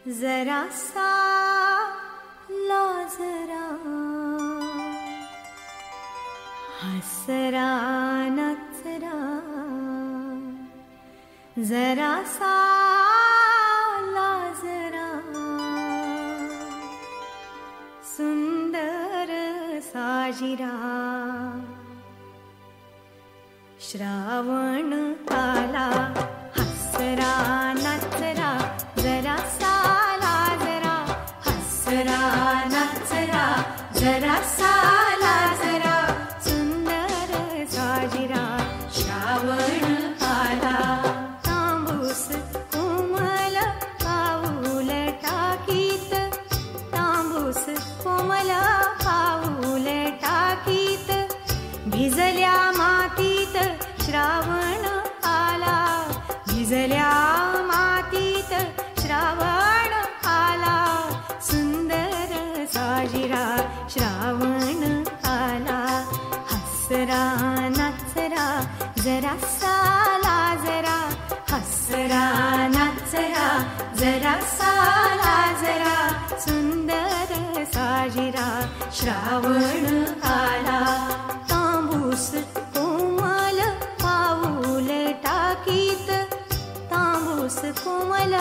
जरासा लाजरा हसरा नचरा जरासा लाजरा सुंदर साजिरा श्रावण आला हसरा नचरा जरासा लाजरा हसरा नचरा जरासा लाजरा सुंदर साजिरा श्रावण आला तांबूस कोमल पाऊल टाकीत तांबूस कोमल पाऊल टाकीत भिजल्या मातीत श्रावण आला भिजल्या मातीत श्रावण आला सुंदर साजिरा श्रावण आला हसरा नचरा जरासा लाजरा हसरा नचरा जरासा लाजरा सुंदर साजिरा श्रावण आला तांबूस कोमल पाऊल टाकीत तांबूस कोमल